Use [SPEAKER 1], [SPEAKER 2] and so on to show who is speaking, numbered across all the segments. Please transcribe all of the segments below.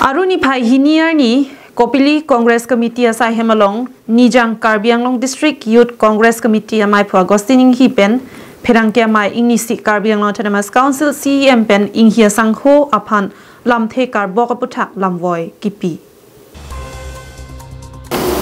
[SPEAKER 1] Aruni Pai Hiniarni Kopili Congress Committee asai hemalong Nijang Karbi Anglong District Youth Congress Committee amai phu Agostining hipen Pherangke amai Ingnisi Karbi Anglong Autonomous Council CEM pen Inghia Sangho aphan lamthe karbo kaputhak lamvoi kipi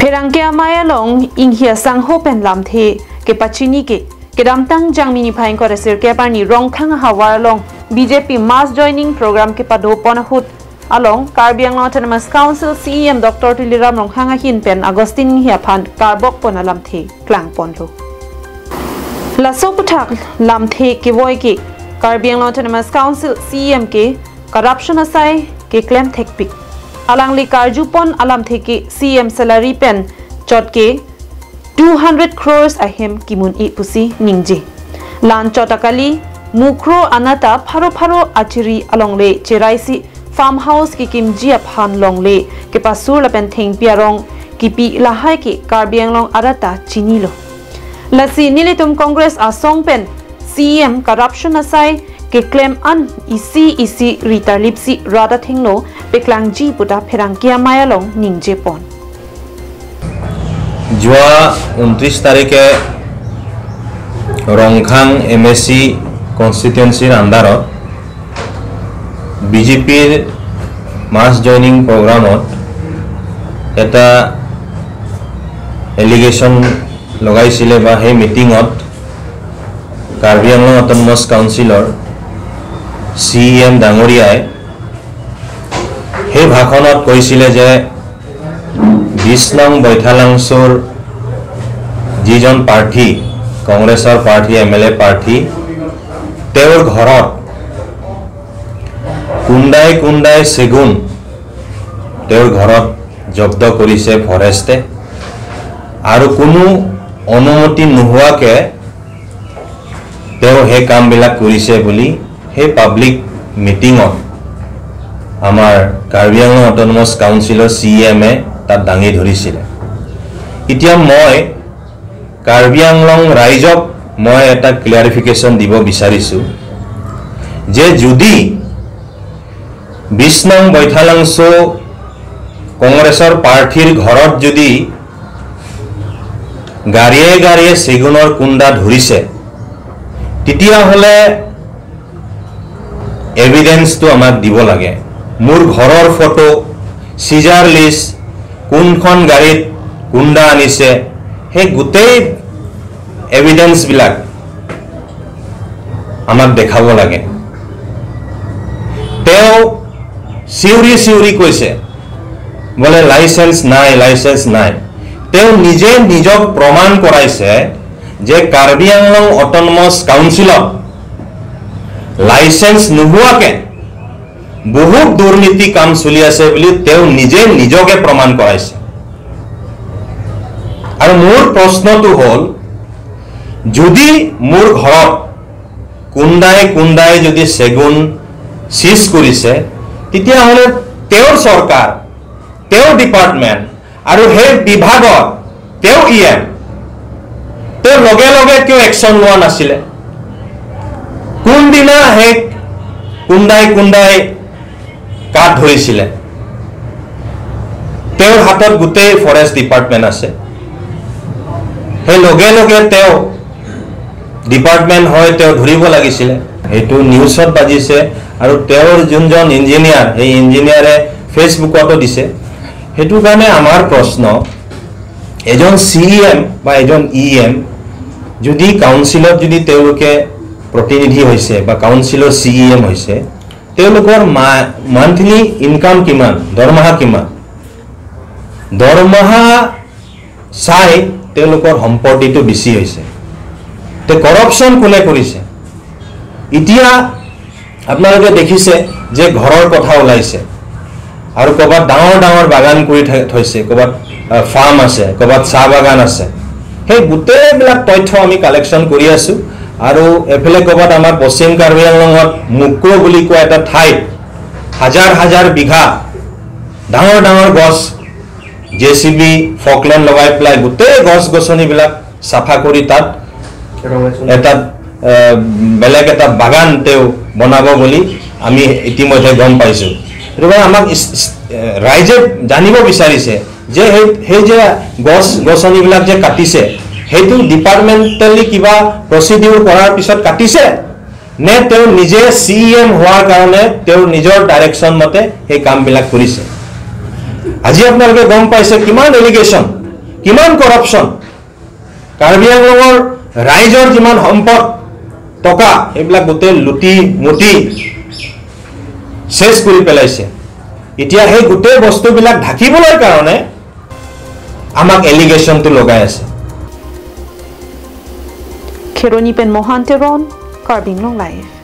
[SPEAKER 1] Pherangke amai along Inghia Sangho pen lamthe ke pachini ke Kedamtang Jangmini Phain ko resir ke parni rongkhang hawar along BJP mass joining program ke pado ponahut along Karbi Anglong Autonomous Council CEM Dr. Tiliram Rongkhanga hin pen Agustin hiaphan karbok pon alamthe klang ponlo Laso puthak lamthe ke voi ke Karbi Anglong Autonomous Council CEM ke corruption asai ke claim thekpik alangli karju pon alamthe ke CEM salary pen chot ke 200 crores ahem kimun I pusi ningje lan chotakali mukro anata pharo achiri alongle cheraisi farmhouse ki kimji aphan longle ke pasur lapen theng piarong kipi lahai ke Karbi Anglong arata chinilo lasi nilitum congress asong pen CEM corruption asai ke claim an isi rita lipsi rada thingno peklangji puta pherangkia mayalong ningje pon
[SPEAKER 2] Jua 29 Tarikh-e रंखांग MSC constituency अंदर BJP mass joining program एटा allegation लगाई सिले बा हे meeting Karbi Anglong Autonomous Councilor CEM डांगरियाय हे भाषणत কৈছিলে যে 20 নং বৈঠালাংছৰ যিজন প্ৰাৰ্থী কংগ্ৰেছৰ প্ৰাৰ্থী এমএলএ প্ৰাৰ্থী তেওঁৰ ঘৰত কুণ্ডাই সেগুন তেওঁৰ ঘৰত জব্দ কৰিছে ফৰেষ্টে আৰু কোনো অনুমতি নোহোৱাকে তেওঁ হে কামবিলাক কৰিছে বুলি হে পাব্লিক মিটিংত আমাৰ Karbi Anglong Autonomous Councilor CEM তাত দাঙি ধৰিছিল এতিয়া মই Karbi Anglong ৰাইজক মই এটা ক্লিয়াৰিফিকেশন দিব বিচাৰিছো যে যদি 20 নং বৈঠালাংছ কংগ্ৰেছৰ প্ৰাৰ্থীৰ ঘৰত যদি গাড়িয়ে সেগুনৰ কুণ্ডা ধৰিছে তেতিয়া হলে এভিডেন্সটো আমাক দিব লাগে মোৰ ঘৰৰ ফটো সিজাৰ লিষ্ট কোনখন গাড়ীত কুণ্ডা আনিছে হে গুটেই এভিডেন্স বিলাক আমাক দেখাব লাগে তেও সিউৰি কৈছে বলে লাইসেন্স নাই তেও নিজক প্ৰমাণ কৰাইছে যে Karbi Anglong Autonomous Council licence নোহোৱাকে বহুত দুৰ্নীতি কাম চলি আছে বুলি তেও নিজকে প্ৰমাণ কৰাইছে আৰু মোৰ প্ৰশ্নটো হল যদি মোৰ ঘৰত কুণ্ডাই যদি সেগুন সিজ কৰিছে তেতিয়া হলে তেওঁৰ সৰকাৰ তেওঁৰ ডিপাৰ্টমেন্ট আৰু হে বিভাগত তেওঁ ইএম তেওঁ লগে কিয় একচন লোৱা নাছিলে কোন দিনা হে কুণ্ডাই কাট ধৰিছিলে তেওঁৰ হাতত গুটেই ফৰেষ্ট ডিপাৰ্টমেন্ট আছে হে লগে তেওঁ ডিপাৰ্টমেন্ট হয় তেওঁ ধৰিব লাগিছিলে হেতু নিউজত বাজিছে আৰু তেওঁৰ যোনজন ইঞ্জিনিয়াৰ এই ইঞ্জিনিয়াৰে ফেসবুকতো দিছে হেতু কাৰণে আমাৰ প্ৰশ্ন এজন CEM বা এজন EM যদি কাউন্সিলত যদি তেওঁলোকে প্ৰতিনিধি হৈছে বা কাউন্সিলৰ CEM হৈছে তেওঁলোকৰ মান্থলি ইনকাম কিমান দৰমহা চাই তেওঁলোকৰ সম্পত্তিটো বেছি হৈছে তে কৰাপশন কোনে কৰিছে এতিয়া আপোনালোকে দেখিছে যে ঘৰৰ কথা ওলাইছে আৰু কবাত ডাঙৰ বাগান কৰি থৈছে কবাত ফাৰ্ম আছে কবাত চাহ বাগান আছে হে গুটেইবিলাক তথ্য আমি কালেকশন কৰি আছো আৰু এফালে কবাত আমাৰ পশ্চিম Karbi Anglongত মুক্ৰ বুলি কোৱা এটা ঠাইত হাজাৰ বিঘা ডাঙৰ গছ জেসিবি ফকলেণ্ড লগাই প্লাই গুটেই গছনিবিলাক সাফা কৰি তাত এটা বেলেগ এটা বাগান তেও বনাব বুলি আমি ইতিমধ্যে গম পাইছো এটো আমাক ৰাইজে জানিব বিচাৰিছে যে সেই যে গছনিবিলাক যে কাটিছে সেইটো ডিপাৰ্টমেণ্টেলি কিবা প্ৰচিডিউৰ কৰাৰ পিছত কাটিছে নে তেওঁ নিজে CEM হোৱাৰ কাৰণে তেওঁৰ নিজৰ ডাইৰেকশ্যন মতে সেই কামবিলাক কৰিছে আজি আপোনালোকে গম পাইছে কিমান এলিগেশ্যন কিমান কৰাপশ্যন কাৰ্বি আংলঙৰ ৰাইজৰ যিমান সম্পদ টকা এইবিলাক গোটেই লুটি মুটি শেষ কৰি পেলাইছে এতিয়া সেই গোটেই বস্তুবিলাক ঢাকিবলৈ কাৰণে আমাক এলিগেশ্যনটো লগাই আছে
[SPEAKER 1] Kheroni pen Mohanteron, Karbin Long Life.